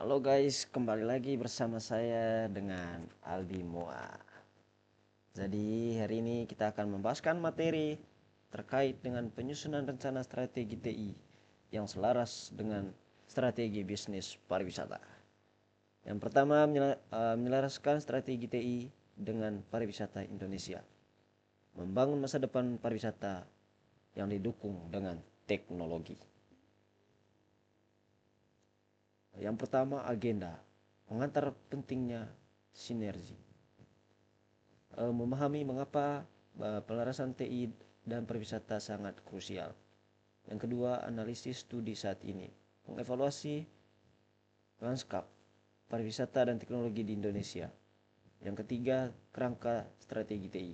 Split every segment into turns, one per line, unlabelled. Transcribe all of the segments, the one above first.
Halo guys, kembali lagi bersama saya dengan Aldi Moa. Jadi hari ini kita akan membahaskan materi terkait dengan penyusunan rencana strategi TI yang selaras dengan strategi bisnis pariwisata. Yang pertama, menyelaraskan strategi TI dengan pariwisata Indonesia. Membangun masa depan pariwisata yang didukung dengan teknologi. Yang pertama, agenda mengantar pentingnya sinergi. Memahami mengapa pelarasan TI dan pariwisata sangat krusial. Yang kedua, analisis studi saat ini, mengevaluasi lanskap pariwisata dan teknologi di Indonesia. Yang ketiga, kerangka strategi TI,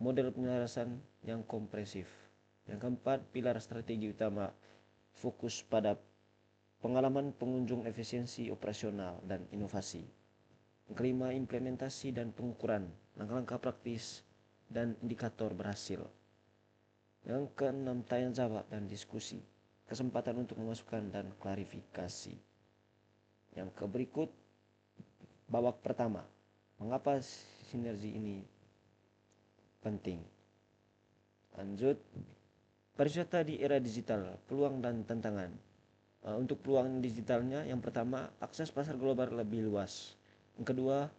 model penyelarasan yang komprehensif. Yang keempat, pilar strategi utama, fokus pada pengalaman pengunjung, efisiensi operasional dan inovasi. Yang kelima, implementasi dan pengukuran, langkah-langkah praktis dan indikator berhasil. Yang keenam, tanya jawab dan diskusi, kesempatan untuk memasukkan dan klarifikasi. Yang berikut, babak pertama, mengapa sinergi ini penting. Lanjut, pariwisata di era digital, peluang dan tantangan. Untuk peluang digitalnya, yang pertama, akses pasar global lebih luas. Yang kedua,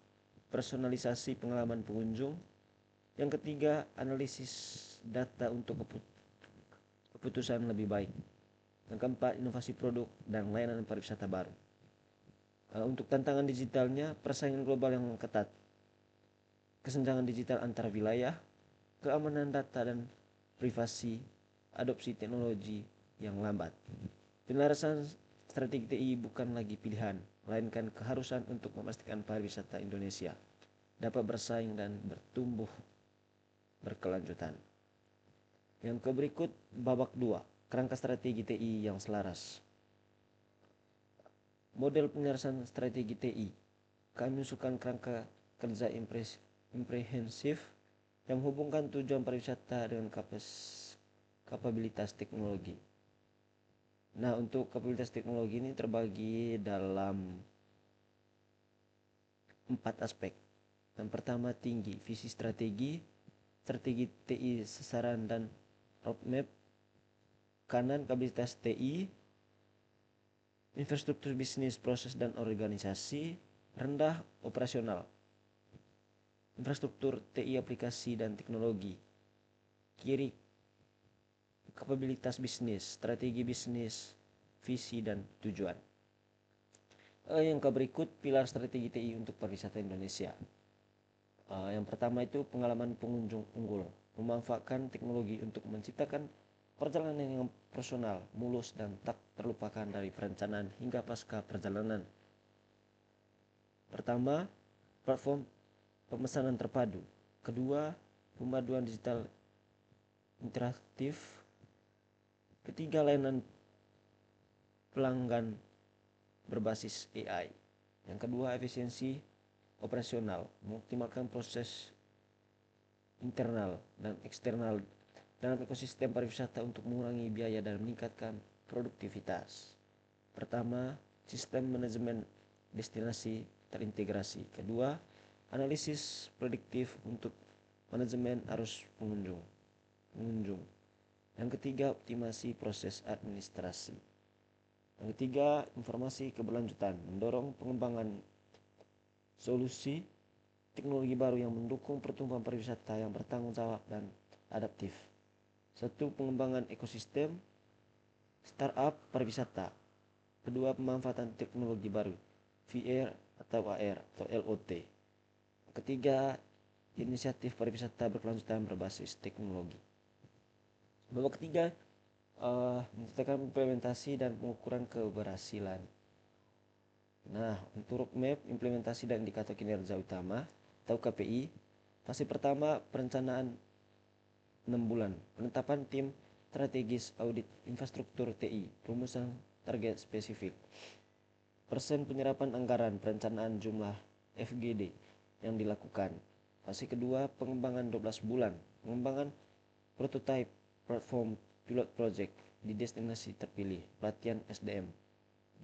personalisasi pengalaman pengunjung. Yang ketiga, analisis data untuk keputusan lebih baik. Yang keempat, inovasi produk dan layanan pariwisata baru. Untuk tantangan digitalnya, persaingan global yang ketat, kesenjangan digital antar wilayah, keamanan data dan privasi, adopsi teknologi yang lambat. Penyelarasan strategi TI bukan lagi pilihan, melainkan keharusan untuk memastikan pariwisata Indonesia dapat bersaing dan bertumbuh berkelanjutan. Yang berikut, babak 2, kerangka strategi TI yang selaras. Model penyelarasan strategi TI, kami usulkan kerangka kerja komprehensif yang menghubungkan tujuan pariwisata dengan kapabilitas teknologi. Nah, untuk kapabilitas teknologi ini terbagi dalam 4 aspek. Yang pertama, tinggi visi strategi TI sasaran dan roadmap. Kanan, kapabilitas TI, infrastruktur bisnis, proses dan organisasi. Rendah, operasional, infrastruktur TI, aplikasi dan teknologi. Kiri, kapabilitas bisnis, strategi bisnis, visi dan tujuan. Yang berikut, pilar strategi TI untuk pariwisata Indonesia. Yang pertama itu pengalaman pengunjung unggul, memanfaatkan teknologi untuk menciptakan perjalanan yang personal, mulus dan tak terlupakan dari perencanaan hingga pasca perjalanan. Pertama, platform pemesanan terpadu. Kedua, pemaduan digital interaktif. Ketiga, layanan pelanggan berbasis AI. Yang kedua, efisiensi operasional, mengoptimalkan proses internal dan eksternal dalam ekosistem pariwisata untuk mengurangi biaya dan meningkatkan produktivitas. Pertama, sistem manajemen destinasi terintegrasi. Kedua, analisis prediktif untuk manajemen arus pengunjung. Yang ketiga, optimasi proses administrasi. Yang ketiga, informasi keberlanjutan, mendorong pengembangan solusi teknologi baru yang mendukung pertumbuhan pariwisata yang bertanggung jawab dan adaptif. Satu, pengembangan ekosistem startup pariwisata. Kedua, pemanfaatan teknologi baru, VR atau AR atau LOT. Ketiga, inisiatif pariwisata berkelanjutan berbasis teknologi. Babak ketiga, menciptakan implementasi dan pengukuran keberhasilan. Nah, untuk roadmap, implementasi dan indikator kinerja utama atau KPI, fase pertama perencanaan 6 bulan, penetapan tim strategis, audit infrastruktur TI, rumusan target spesifik, persen penyerapan anggaran, perencanaan jumlah FGD yang dilakukan. Fase kedua, pengembangan 12 bulan, pengembangan prototype platform pilot project di destinasi terpilih, pelatihan SDM,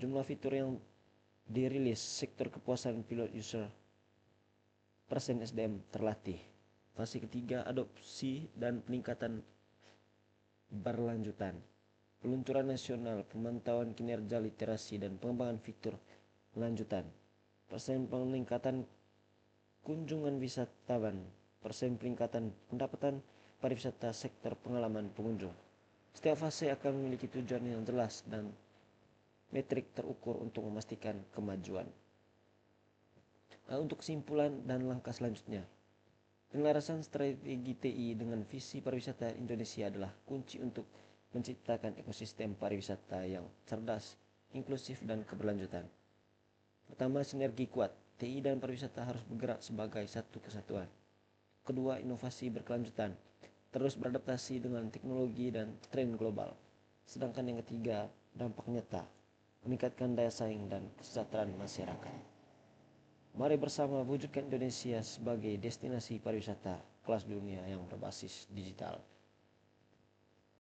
jumlah fitur yang dirilis sektor kepuasan pilot user persen SDM terlatih. Fase ketiga, adopsi dan peningkatan berlanjutan. Peluncuran nasional, pemantauan kinerja literasi dan pengembangan fitur lanjutan. Persen peningkatan kunjungan wisatawan, persen peningkatan pendapatan pariwisata sektor pengalaman pengunjung. Setiap fase akan memiliki tujuan yang jelas dan metrik terukur untuk memastikan kemajuan. Untuk kesimpulan dan langkah selanjutnya, penyelarasan strategi TI dengan visi pariwisata Indonesia adalah kunci untuk menciptakan ekosistem pariwisata yang cerdas, inklusif, dan keberlanjutan. Pertama, sinergi kuat. TI dan pariwisata harus bergerak sebagai satu kesatuan. Kedua, inovasi berkelanjutan, terus beradaptasi dengan teknologi dan tren global. Sedangkan yang ketiga, dampak nyata, meningkatkan daya saing dan kesejahteraan masyarakat. Mari bersama wujudkan Indonesia sebagai destinasi pariwisata kelas dunia yang berbasis digital.